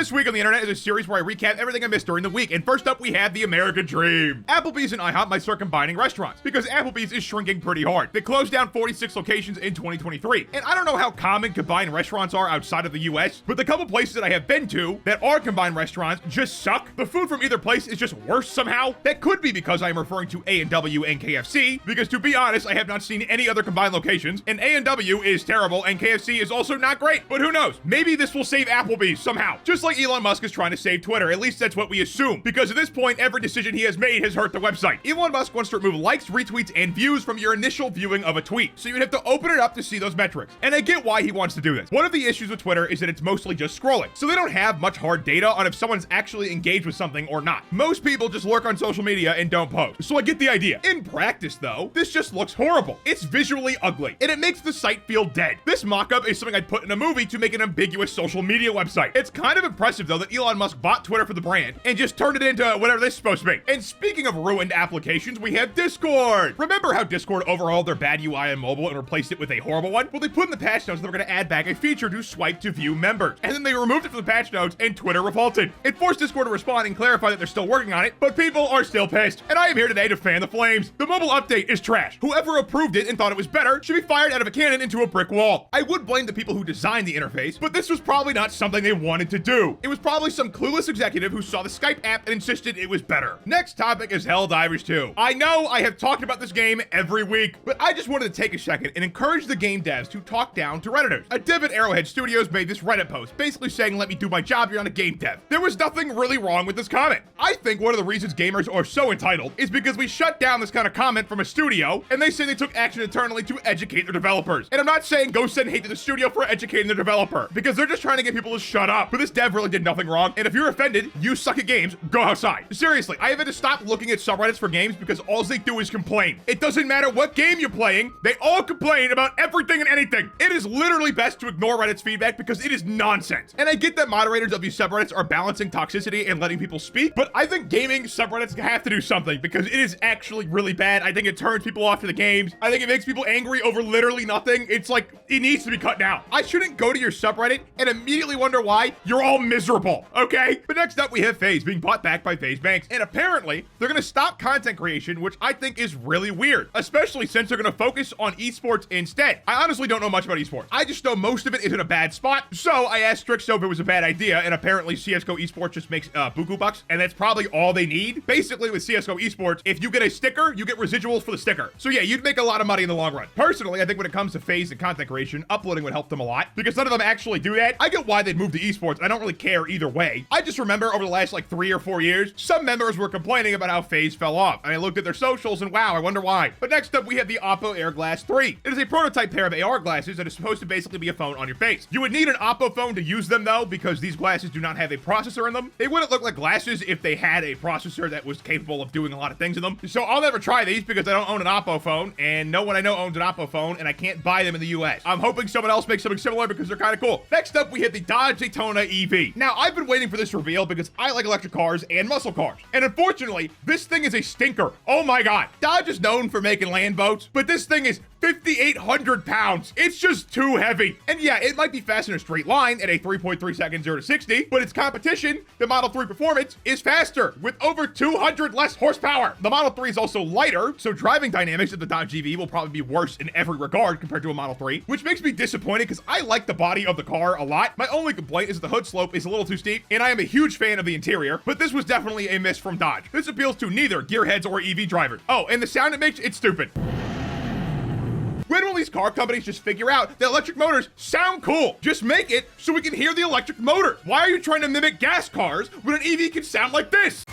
This Week on the Internet is a series where I recap everything I missed during the week, and first up we have the American Dream. Applebees and IHop might start combining restaurants, because Applebees is shrinking pretty hard. They closed down 46 locations in 2023, and I don't know how common combined restaurants are outside of the US, but the couple places that I have been to that are combined restaurants just suck. The food from either place is just worse somehow. That could be because I am referring to A&W and KFC, because to be honest, I have not seen any other combined locations, and A&W is terrible, and KFC is also not great, but who knows? Maybe this will save Applebee's somehow. Just like Elon Musk is trying to save Twitter, at least that's what we assume, because at this point, every decision he has made has hurt the website. Elon Musk wants to remove likes, retweets, and views from your initial viewing of a tweet, so you'd have to open it up to see those metrics. And I get why he wants to do this. One of the issues with Twitter is that it's mostly just scrolling, so they don't have much hard data on if someone's actually engaged with something or not. Most people just lurk on social media and don't post, so I get the idea. In practice, though, this just looks horrible. It's visually ugly, and it makes the site feel dead. This mock-up is something I'd put in a movie to make an ambiguous social media website. It's kind of impressive, though, that Elon Musk bought Twitter for the brand and just turned it into whatever this is supposed to be. And speaking of ruined applications, we have Discord. Remember how Discord overhauled their bad UI on mobile and replaced it with a horrible one? Well, they put in the patch notes that they're going to add back a feature to swipe to view members, and then they removed it from the patch notes, and Twitter revolted. It forced Discord to respond and clarify that they're still working on it, but people are still pissed, and I am here today to fan the flames. The mobile update is trash. Whoever approved it and thought it was better should be fired out of a cannon into a brick wall. I would blame the people who designed the interface, but this was probably not something they wanted to do. It was probably some clueless executive who saw the Skype app and insisted it was better. Next topic is HellDivers 2. I know I have talked about this game every week, but I just wanted to take a second and encourage the game devs to talk down to Redditors. A dev at Arrowhead Studios made this Reddit post, basically saying, let me do my job, you're on a game dev. There was nothing really wrong with this comment. I think one of the reasons gamers are so entitled is because we shut down this kind of comment from a studio, and they say they took action internally to educate their developers. And I'm not saying go send hate to the studio for educating the developer, because they're just trying to get people to shut up. But this dev really did nothing wrong, and if you're offended, you suck at games, go outside. Seriously, I have had to stop looking at subreddits for games because all they do is complain. It doesn't matter what game you're playing, they all complain about everything and anything. It is literally best to ignore Reddit's feedback because it is nonsense. And I get that moderators of these subreddits are balancing toxicity and letting people speak, but I think gaming subreddits have to do something because it is actually really bad. I think it turns people off to the games. I think it makes people angry over literally nothing. It's like, it needs to be cut down. I shouldn't go to your subreddit and immediately wonder why you're all miserable, okay? But next up, we have FaZe being bought back by FaZe Banks, and apparently they're gonna stop content creation, which I think is really weird, especially since they're gonna focus on esports instead. I honestly don't know much about esports. I just know most of it is in a bad spot, so I asked Strixo if it was a bad idea, and apparently CSGO esports just makes buku bucks, and that's probably all they need. Basically, with CSGO esports, if you get a sticker, you get residuals for the sticker. So yeah, you'd make a lot of money in the long run. Personally, I think when it comes to FaZe and content creation, uploading would help them a lot, because none of them actually do that. I get why they'd move to esports. I don't really care either way. I just remember over the last like 3 or 4 years, some members were complaining about how FaZe fell off, and I looked at their socials and wow, I wonder why. But next up, we have the Oppo Air Glass 3. It is a prototype pair of AR glasses that is supposed to basically be a phone on your face. You would need an Oppo phone to use them though, because these glasses do not have a processor in them. They wouldn't look like glasses if they had a processor that was capable of doing a lot of things in them. So I'll never try these because I don't own an Oppo phone, and no one I know owns an Oppo phone, and I can't buy them in the US. I'm hoping someone else makes something similar because they're kind of cool. Next up, we have the Dodge Daytona EV. Now, I've been waiting for this reveal because I like electric cars and muscle cars. And unfortunately, this thing is a stinker. Oh my God. Dodge is known for making land boats, but this thing is 5,800 pounds. It's just too heavy. And yeah, it might be fast in a straight line at a 3.3 seconds 0 to 60, but its competition, the Model 3 Performance, is faster with over 200 less horsepower. The Model 3 is also lighter, so driving dynamics of the Dodge EV will probably be worse in every regard compared to a Model 3, which makes me disappointed because I like the body of the car a lot. My only complaint is that the hood slope is a little too steep, and I am a huge fan of the interior, but this was definitely a miss from Dodge. This appeals to neither gearheads or EV drivers. Oh, and the sound it makes, it's stupid. When will these car companies just figure out that electric motors sound cool? Just make it so we can hear the electric motor. Why are you trying to mimic gas cars when an EV can sound like this?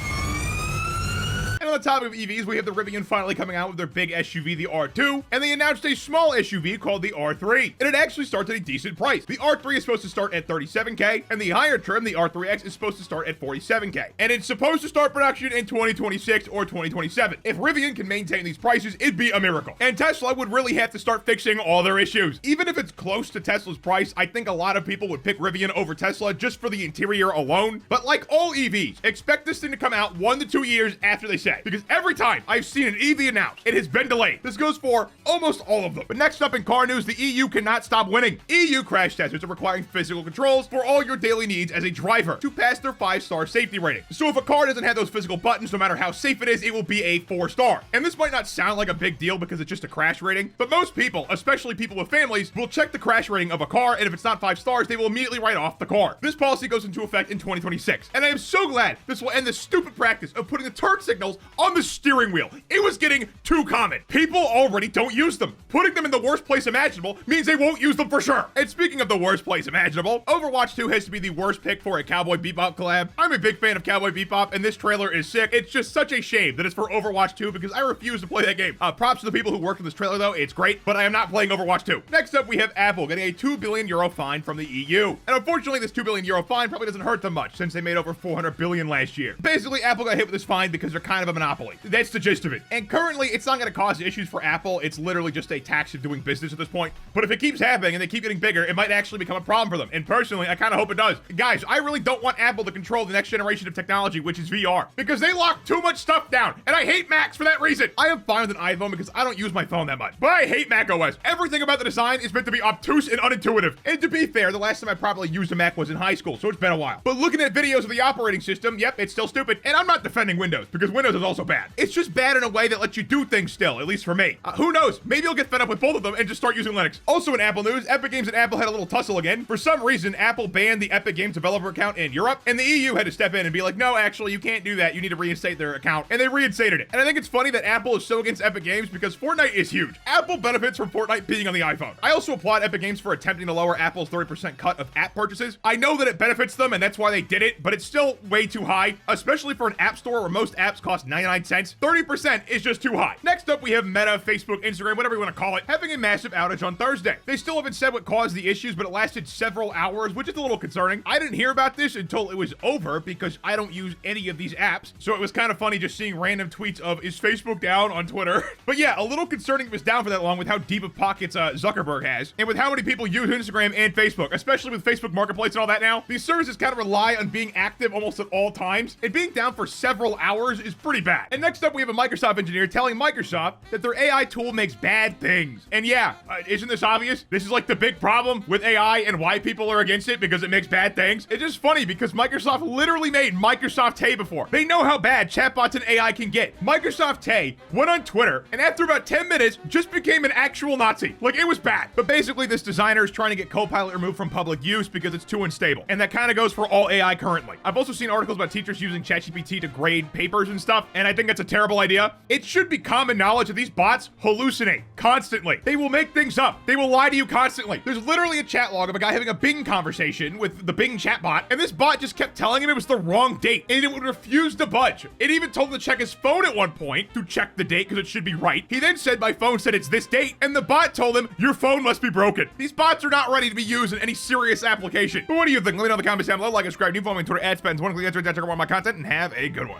And on the topic of EVs, we have the Rivian finally coming out with their big SUV, the R2, and they announced a small SUV called the R3, and it actually starts at a decent price. The R3 is supposed to start at $37K, and the higher trim, the R3X, is supposed to start at $47K, and it's supposed to start production in 2026 or 2027. If Rivian can maintain these prices, it'd be a miracle, and Tesla would really have to start fixing all their issues. Even if it's close to Tesla's price, I think a lot of people would pick Rivian over Tesla just for the interior alone, but like all EVs, expect this thing to come out 1 to 2 years after they say. yet, because every time I've seen an EV announced, it has been delayed. This goes for almost all of them. But next up in car news, the EU cannot stop winning. EU crash testers are requiring physical controls for all your daily needs as a driver to pass their 5-star safety rating. So if a car doesn't have those physical buttons, no matter how safe it is, it will be a 4-star. And this might not sound like a big deal because it's just a crash rating, but most people, especially people with families, will check the crash rating of a car, and if it's not 5 stars, they will immediately write off the car. This policy goes into effect in 2026, and I am so glad this will end the stupid practice of putting the turn signals on the steering wheel. It was getting too common. People already don't use them. Putting them in the worst place imaginable means they won't use them for sure. And speaking of the worst place imaginable, Overwatch 2 has to be the worst pick for a Cowboy Bebop collab. I'm a big fan of Cowboy Bebop, and this trailer is sick. It's just such a shame that it's for Overwatch 2 because I refuse to play that game. Props to the people who worked on this trailer though, it's great, but I am not playing Overwatch 2. Next up, we have Apple getting a €2 billion fine from the EU. And unfortunately, this €2 billion fine probably doesn't hurt them much since they made over 400 billion last year. Basically, Apple got hit with this fine because they're kind of a monopoly. That's the gist of it. And currently, it's not going to cause issues for Apple. It's literally just a tax of doing business at this point. But if it keeps happening and they keep getting bigger, it might actually become a problem for them. And personally, I kind of hope it does. Guys, I really don't want Apple to control the next generation of technology, which is VR, because they lock too much stuff down. And I hate Macs for that reason. I am fine with an iPhone because I don't use my phone that much. But I hate Mac OS. Everything about the design is meant to be obtuse and unintuitive. And to be fair, the last time I probably used a Mac was in high school, so it's been a while. But looking at videos of the operating system, yep, it's still stupid. And I'm not defending Windows, because Windows is also bad. It's just bad in a way that lets you do things still, at least for me. Who knows? Maybe I'll get fed up with both of them and just start using Linux. Also in Apple news, Epic Games and Apple had a little tussle again. For some reason, Apple banned the Epic Games developer account in Europe, and the EU had to step in and be like, no, actually, you can't do that. You need to reinstate their account. And they reinstated it. And I think it's funny that Apple is so against Epic Games because Fortnite is huge. Apple benefits from Fortnite being on the iPhone. I also applaud Epic Games for attempting to lower Apple's 30% cut of app purchases. I know that it benefits them, and that's why they did it, but it's still way too high, especially for an app store where most apps cost 99 cents. 30% is just too high. Next up, we have Meta, Facebook, Instagram, whatever you want to call it, having a massive outage on Thursday. They still haven't said what caused the issues, but it lasted several hours, which is a little concerning. I didn't hear about this until it was over because I don't use any of these apps, so it was kind of funny just seeing random tweets of, is Facebook down on Twitter? But yeah, a little concerning it was down for that long with how deep of pockets Zuckerberg has, and with how many people use Instagram and Facebook, especially with Facebook Marketplace and all that now. These services kind of rely on being active almost at all times, and being down for several hours is pretty bad. And next up, we have a Microsoft engineer telling Microsoft that their AI tool makes bad things. And yeah, isn't this obvious? This is like the big problem with AI and why people are against it, because it makes bad things. It's just funny because Microsoft literally made Microsoft Tay before. They know how bad chatbots and AI can get. Microsoft Tay went on Twitter and after about 10 minutes just became an actual Nazi. Like, it was bad. But basically, this designer is trying to get Copilot removed from public use because it's too unstable. And that kind of goes for all AI currently. I've also seen articles about teachers using ChatGPT to grade papers and stuff, and I think that's a terrible idea. It should be common knowledge that these bots hallucinate constantly. They will make things up. They will lie to you constantly. There's literally a chat log of a guy having a Bing conversation with the Bing chatbot, and this bot just kept telling him it was the wrong date, and it would refuse to budge. It even told him to check his phone at one point to check the date because it should be right. He then said, my phone said it's this date, and the bot told him, your phone must be broken. These bots are not ready to be used in any serious application. But what do you think? Let me know in the comments down below. Like and subscribe. New follow me on Twitter, @spatnz. One click answer, check out more of my content, and have a good one.